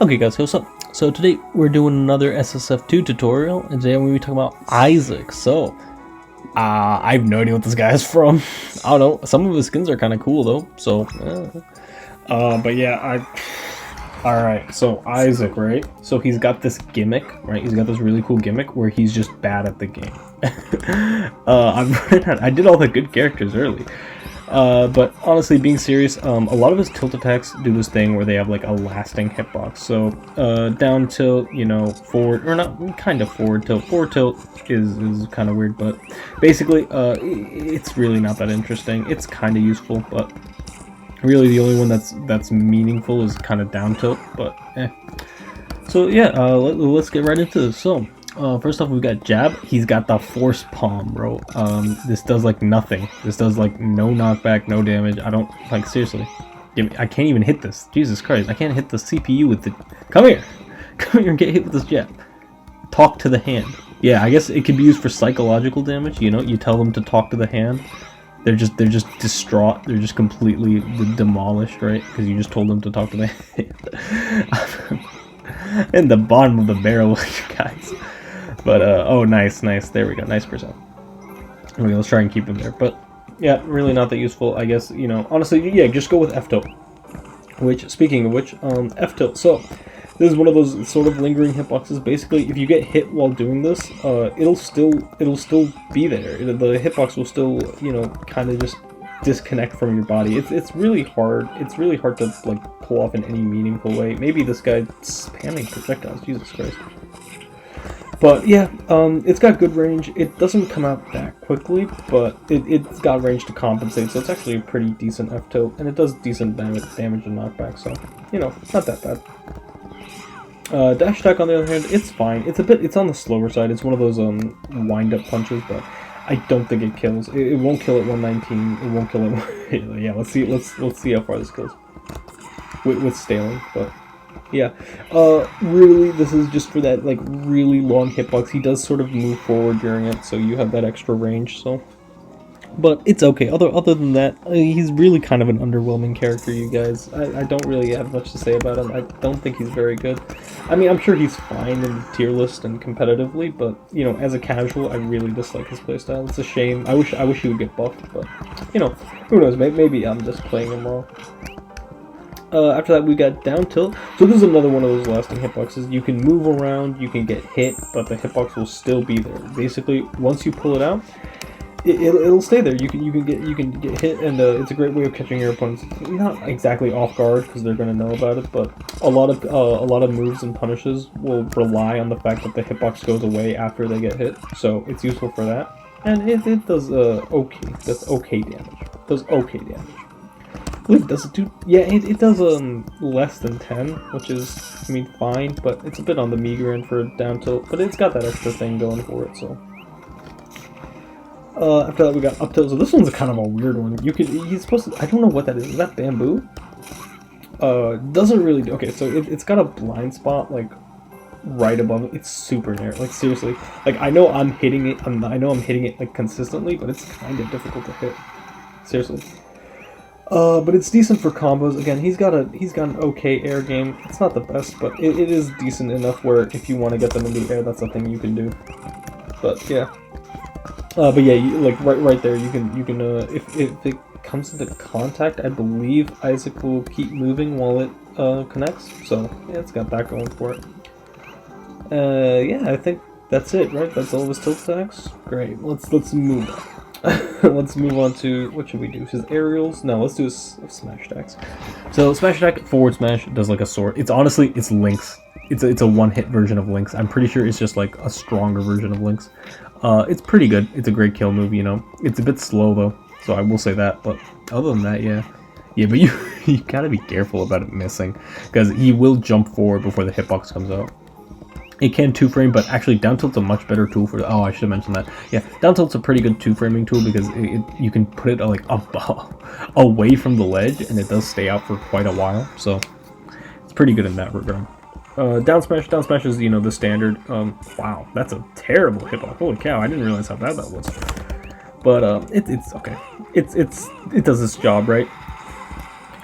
Okay guys, what's up? So today we're doing another SSF2 tutorial, and today we're going to be talking about Issac. So, I have no idea what this guy is from. I don't know, some of his skins are kind of cool though, so, but yeah, alright, so Issac, right? So he's got this gimmick, right? He's got this really cool gimmick where he's just bad at the game. I did all the good characters early. But honestly, being serious, a lot of his tilt attacks do this thing where they have like a lasting hitbox. So down tilt, you know, forward, or not kind of forward tilt. Forward tilt is kind of weird, but basically it's really not that interesting. It's kind of useful, but really the only one that's meaningful is kind of down tilt. But so yeah, let's get right into this. So first off, we've got jab. He's got the force palm, bro. This does like nothing. This does like no knockback, no damage. I don't, like, seriously, I can't even hit this. Jesus Christ, I can't hit the CPU with the, come here and get hit with this jab. Talk to the hand. Yeah, I guess it could be used for psychological damage. You know, you tell them to talk to the hand, they're just distraught. They're just completely demolished, right? Because you just told them to talk to the hand. In the bottom of the barrel, guys. But oh, nice, there we go, nice percent. Okay, let's try and keep him there. But yeah, really not that useful, I guess. You know, honestly, yeah, just go with F tilt. Which, speaking of which, F tilt. So this is one of those sort of lingering hitboxes. Basically, if you get hit while doing this, it'll still be there. The hitbox will still, you know, kind of just disconnect from your body. It's really hard. It's really hard to like pull off in any meaningful way. Maybe this guy's spamming projectiles. Jesus Christ. But yeah, it's got good range. It doesn't come out that quickly, but it's got range to compensate, so it's actually a pretty decent F-tilt, and it does decent damage and knockback, so, you know, not that bad. Dash attack, on the other hand, it's fine. It's on the slower side. It's one of those wind-up punches, but I don't think it kills. It won't kill at 119. It won't kill at yeah. Let's see how far this goes with staling, but. Yeah, really, this is just for that, like, really long hitbox. He does sort of move forward during it, so you have that extra range, so. But it's okay. Other than that, he's really kind of an underwhelming character, you guys. I don't really have much to say about him. I don't think he's very good. I mean, I'm sure he's fine in the tier list and competitively, but, you know, as a casual, I really dislike his playstyle. It's a shame. I wish he would get buffed, but, you know, who knows, maybe I'm just playing him wrong. After that, we got down tilt. So this is another one of those lasting hitboxes. You can move around, you can get hit, but the hitbox will still be there. Basically, once you pull it out, it'll stay there. You can get hit, and it's a great way of catching your opponents. Not exactly off guard because they're gonna know about it, but a lot of moves and punishes will rely on the fact that the hitbox goes away after they get hit. So it's useful for that, and it does okay. That's okay damage. It does okay damage. Wait, does it do? Yeah, it does less than 10, which is, I mean, fine, but it's a bit on the meager end for down tilt. But it's got that extra thing going for it, so. After that, we got up tilt. So this one's kind of a weird one. He's supposed to. I don't know what that is. Is that bamboo? Doesn't really do. Okay, so it's got a blind spot like right above it. It's super narrow. Like, seriously, like, I know I'm hitting it. I know I'm hitting it like consistently, but it's kind of difficult to hit. Seriously. But it's decent for combos. Again, he's got an okay air game. It's not the best, but it is decent enough where if you want to get them in the air, that's a thing you can do. But yeah, but yeah, like right there, you can if it comes into contact, I believe Issac will keep moving while it connects. So yeah, it's got that going for it. Yeah, I think that's it, right? That's all of his tilt attacks. Great. Let's move on. Let's move on to, what should we do? His aerials? No, let's do his smash attacks. So smash attack, forward smash, does like a sword. It's honestly, it's Link's. It's a one-hit version of Link's. I'm pretty sure it's just like a stronger version of Link's. It's pretty good. It's a great kill move, you know. It's a bit slow though, so I will say that. But other than that, yeah. Yeah, but you gotta be careful about it missing, because he will jump forward before the hitbox comes out. It can 2-frame, but actually down tilt's a much better tool for. Oh, I should have mentioned that. Yeah, down tilt's a pretty good 2-framing tool because you can put it like away from the ledge, and it does stay out for quite a while. So it's pretty good in that regard. Down smash is, you know, the standard. Wow, that's a terrible hitbox. Holy cow! I didn't realize how bad that was. But it's okay. It does its job, right?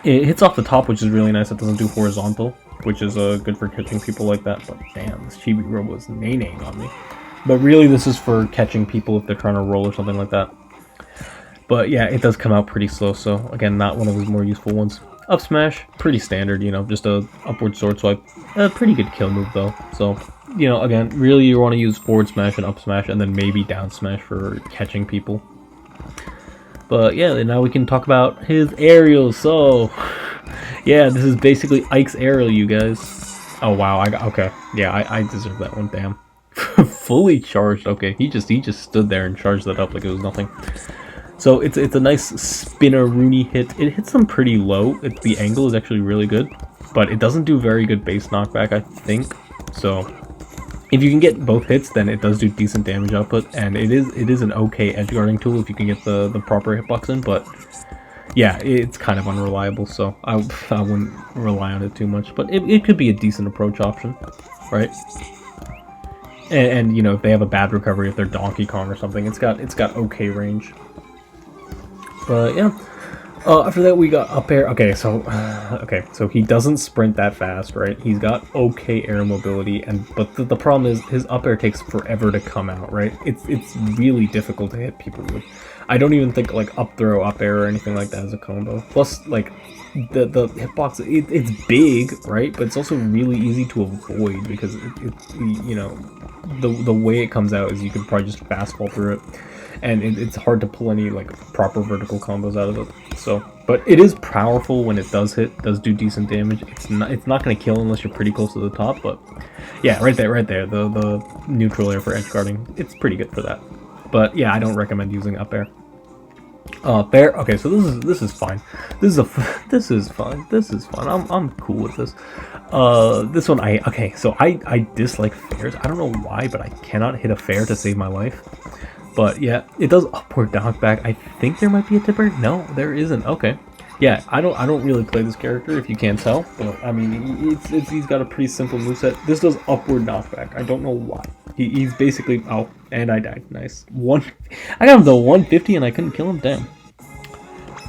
It hits off the top, which is really nice. It doesn't do horizontal. which is good for catching people like that. But damn, this Chibi Robo is nay-naying on me. But really, this is for catching people if they're trying to roll or something like that. But yeah, it does come out pretty slow, so again, not one of his more useful ones. Up smash, pretty standard, you know, just a upward sword swipe. A pretty good kill move though. So, you know, again, really you want to use forward smash and up smash, and then maybe down smash for catching people. But yeah, now we can talk about his aerial. So, yeah, this is basically Ike's aerial, you guys. Oh wow, okay. Yeah, I deserve that one. Damn, fully charged. Okay, he just stood there and charged that up like it was nothing. So it's a nice spinner-rooney hit. It hits them pretty low. The angle is actually really good, but it doesn't do very good base knockback, I think. So if you can get both hits, then it does do decent damage output, and it is an okay edge guarding tool if you can get the proper hitbox in. But yeah, it's kind of unreliable, so I wouldn't rely on it too much. But it could be a decent approach option, right? And you know, if they have a bad recovery, if they're Donkey Kong or something, it's got okay range. But yeah, after that we got up air. Okay, so he doesn't sprint that fast, right? He's got okay air mobility, but the problem is his up air takes forever to come out, right? It's really difficult to hit people with. I don't even think like up throw, up air, or anything like that as a combo. Plus, like the hitbox, it's big, right? But it's also really easy to avoid because you know, the way it comes out is you could probably just fast fall through it. And it's hard to pull any like proper vertical combos out of it. So, but it is powerful when it does hit. Does do decent damage. It's not going to kill unless you're pretty close to the top. But yeah, right there, the neutral air for edge guarding. It's pretty good for that. But yeah, I don't recommend using up air. Fair. Okay, so this is fine. This is fine. I'm cool with this. This one I dislike fairs. I don't know why, but I cannot hit a fair to save my life. But yeah, it does upward knockback. I think there might be a tipper. No, there isn't. Okay. Yeah, I don't really play this character if you can't tell. But I mean, he's got a pretty simple moveset. This does upward knockback. I don't know why. He's basically and I died. Nice. I got him to 150 and I couldn't kill him. Damn.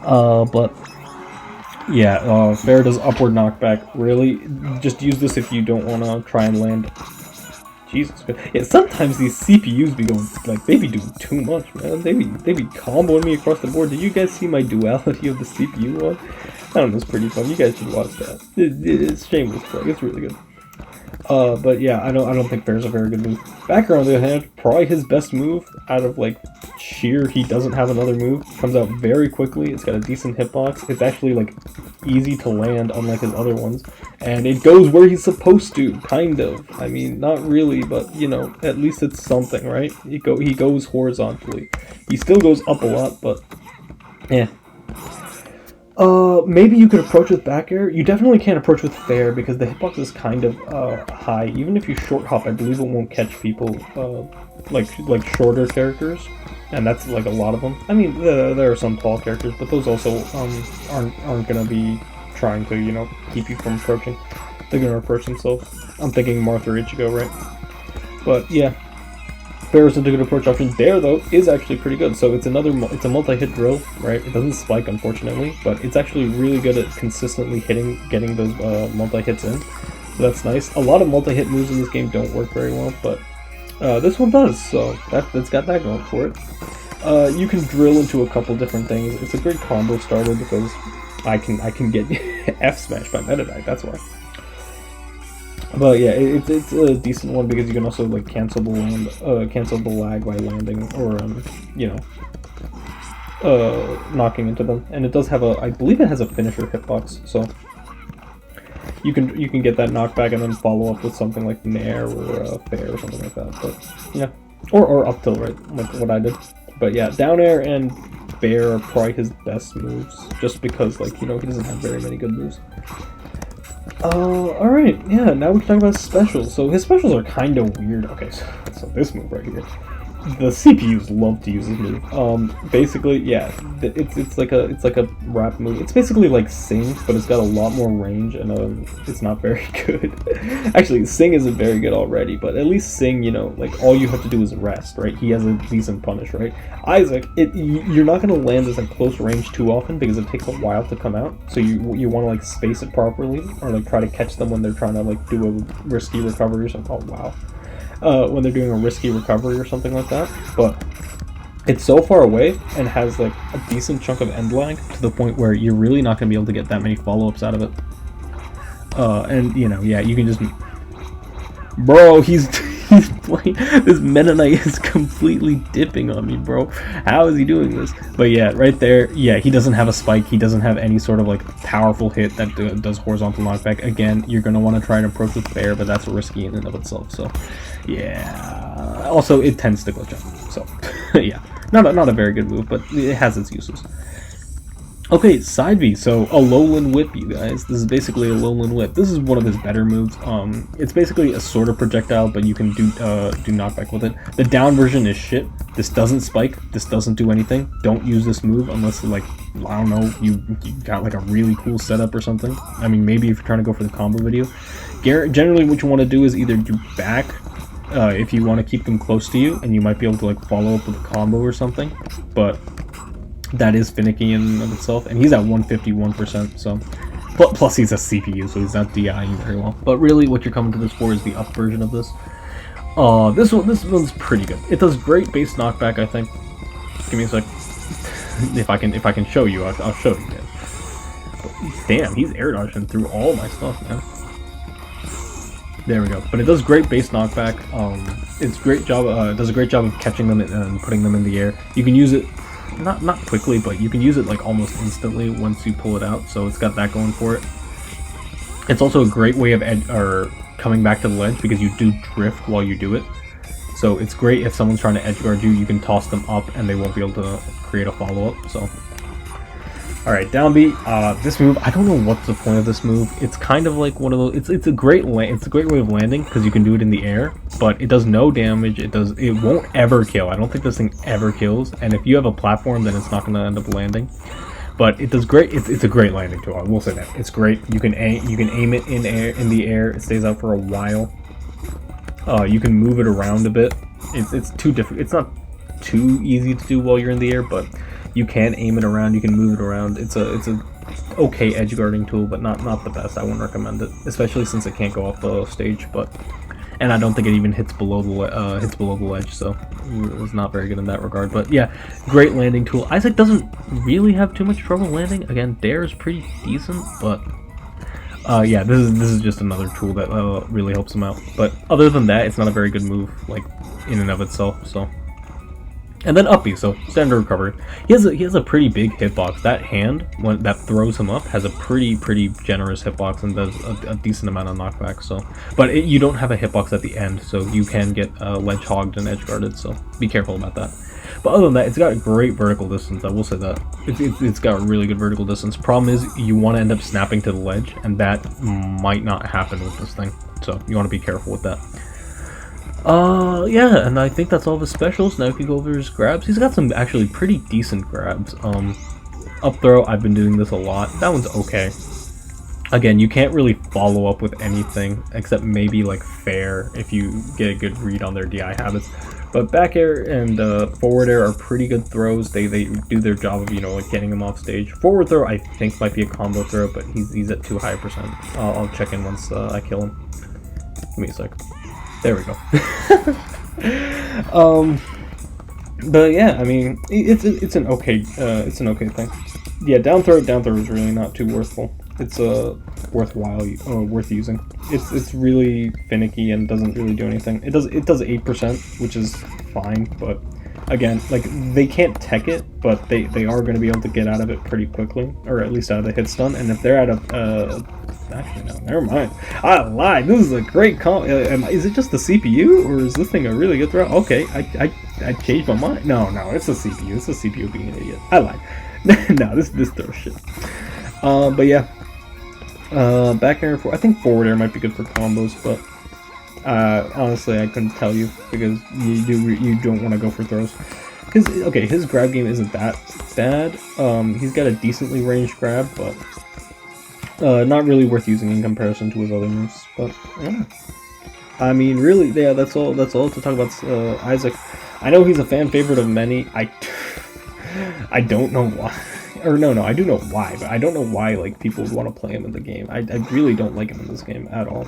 But yeah, fair does upward knockback. Really, just use this if you don't want to try and land. Jesus, yeah. Sometimes these CPUs be going like they be doing too much, man. They be comboing me across the board. Did you guys see my duality of the CPU one? I don't know, it's pretty fun. You guys should watch that. It's shameless play. It's really good. But yeah, I don't think fair's a very good move. Backer, on the other hand, probably his best move out of like sheer he doesn't have another move. Comes out very quickly. It's got a decent hitbox. It's actually like easy to land, unlike his other ones. And it goes where he's supposed to, kind of. I mean, not really, but you know, at least it's something, right? He goes horizontally. He still goes up a lot, but yeah. Maybe you could approach with back air. You definitely can't approach with fair because the hitbox is kind of high. Even if you short hop, I believe it won't catch people like shorter characters, and that's like a lot of them. I mean, there are some tall characters, but those also aren't gonna be trying to, you know, keep you from approaching. They're gonna approach themselves. I'm thinking Martha or Ichigo, right? But yeah. Fair is a good approach option. There, though, is actually pretty good. So it's a multi-hit drill, right? It doesn't spike, unfortunately, but it's actually really good at consistently getting those multi-hits in. So that's nice. A lot of multi-hit moves in this game don't work very well, but this one does. So that's got that going for it. You can drill into a couple different things. It's a great combo starter because I can get F smashed by Meta Knight. That's why. But yeah, it's a decent one because you can also like cancel the lag by landing or you know, knocking into them. And it does have I believe it has a finisher hitbox, so you can get that knockback and then follow up with something like Nair or fair or something like that. But yeah, or up tilt, right, like what I did. But yeah, down air and fair are probably his best moves, just because like, you know, he doesn't have very many good moves. Alright, yeah, now we can talk about specials. So his specials are kind of weird. Okay, so this move right here. the CPUs love to use this move. Basically, yeah, it's like a rap move. It's basically like Sing, but it's got a lot more range, and it's not very good. Actually, Sing isn't very good already, but at least Sing, you know, like all you have to do is rest, right? He has a decent punish, right? Isaac, you're not gonna land this at close range too often because it takes a while to come out. So you want to like space it properly, or like try to catch them when they're trying to like do a risky recovery or something. Oh wow. When they're doing a risky recovery or something like that, but it's so far away and has like a decent chunk of end lag to the point where you're really not going to be able to get that many follow-ups out of it. And you know, yeah, you can just... Bro, he's playing... This Mennonite is completely dipping on me, bro. How is he doing this? But yeah, right there, yeah, he doesn't have a spike. He doesn't have any sort of like powerful hit that does horizontal knockback. Again, you're going to want to try and approach with Bear, but that's risky in and of itself, so... Yeah. Also, it tends to glitch out. So, yeah. Not a very good move, but it has its uses. Okay, side B. So, Alolan Whip, you guys. This is basically Alolan Whip. This is one of his better moves. It's basically a sort of projectile, but you can do knockback with it. The down version is shit. This doesn't spike. This doesn't do anything. Don't use this move unless, like, I don't know, you got like a really cool setup or something. I mean, maybe if you're trying to go for the combo video. Generally, what you want to do is either do back, if you want to keep them close to you, and you might be able to like follow up with a combo or something, but that is finicky in and of itself, and he's at 151%, so plus he's a CPU, so he's not DIing very well. But really what you're coming to this for is the up version of this. This one's pretty good. It does great base knockback, I think. Give me a sec. if I can show you, I'll show you guys. But, damn, he's air dodging through all my stuff, man. There we go. But it does great base knockback. It does a great job of catching them and putting them in the air. You can use it not quickly, but you can use it like almost instantly once you pull it out. So it's got that going for it. It's also a great way of coming back to the ledge because you do drift while you do it. So it's great if someone's trying to edge guard you. You can toss them up and they won't be able to create a follow up. So. Alright, Downbeat. This move, I don't know what's the point of this move. It's kind of like one of those. It's a great way of landing because you can do it in the air, but it does no damage. It won't ever kill. I don't think this thing ever kills. And if you have a platform, then it's not going to end up landing. But it does great. It's a great landing tool. I will say that it's great. You can aim it in the air. It stays out for a while. You can move it around a bit. It's too difficult. It's not too easy to do while you're in the air, but you can aim it around, you can move it around. It's a okay edge guarding tool, but not the best. I wouldn't recommend it, especially since it can't go off the stage. And I don't think it even hits below the ledge, so it's not very good in that regard. But yeah, great landing tool. Isaac doesn't really have too much trouble landing. Again, Dare is pretty decent, but yeah, this is just another tool that really helps him out. But other than that, it's not a very good move, like in and of itself. So. And then Upbeat, so standard recovery. He has a pretty big hitbox. That hand, when that throws him up, has a pretty generous hitbox and does a decent amount of knockback. So, but you don't have a hitbox at the end, so you can get ledge hogged and edge guarded. So be careful about that. But other than that, it's got great vertical distance. I will say that it's got really good vertical distance. Problem is, you want to end up snapping to the ledge, and that might not happen with this thing. So you want to be careful with that. Yeah, and I think that's all of his specials. Now we can go over his grabs. He's got some actually pretty decent grabs. Up throw, I've been doing this a lot. That one's okay. Again, you can't really follow up with anything, except maybe like fair if you get a good read on their DI habits. But back air and forward air are pretty good throws. They do their job of, you know, like getting him off stage. Forward throw, I think, might be a combo throw, but he's at too high %. I'll check in once I kill him. Give me a sec. There we go. But yeah, I mean, it's an okay thing. Yeah, down throw is really not too worthful. It's worthwhile, worth using. It's really finicky and doesn't really do anything. It does 8%, which is fine, but again, like they can't tech it, but they are going to be able to get out of it pretty quickly, or at least out of the hit stun. And if they're out of actually, no, never mind. I lied. This is a great comp. Is it just the CPU, or is this thing a really good throw? Okay, I changed my mind. No, it's the CPU. It's the CPU being an idiot. I lied. No, this throws shit. But yeah, back air I think forward air might be good for combos, but Honestly, I couldn't tell you because you don't want to go for throws. Because okay, his grab game isn't that bad. He's got a decently ranged grab, but not really worth using in comparison to his other moves. But yeah. I mean, really, yeah. That's all to talk about Issac. I know he's a fan favorite of many. I don't know why. Or no, I do know why, but I don't know why like people would want to play him in the game. I really don't like him in this game at all.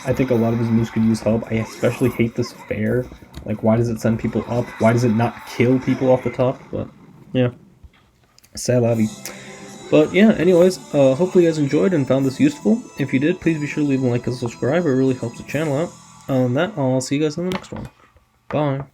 I think a lot of his moves could use help. I especially hate this fair. Like, why does it send people up? Why does it not kill people off the top? But yeah, c'est la vie. But yeah, anyways, hopefully you guys enjoyed and found this useful. If you did, please be sure to leave a like and subscribe. It really helps the channel out. On that, I'll see you guys in the next one. Bye.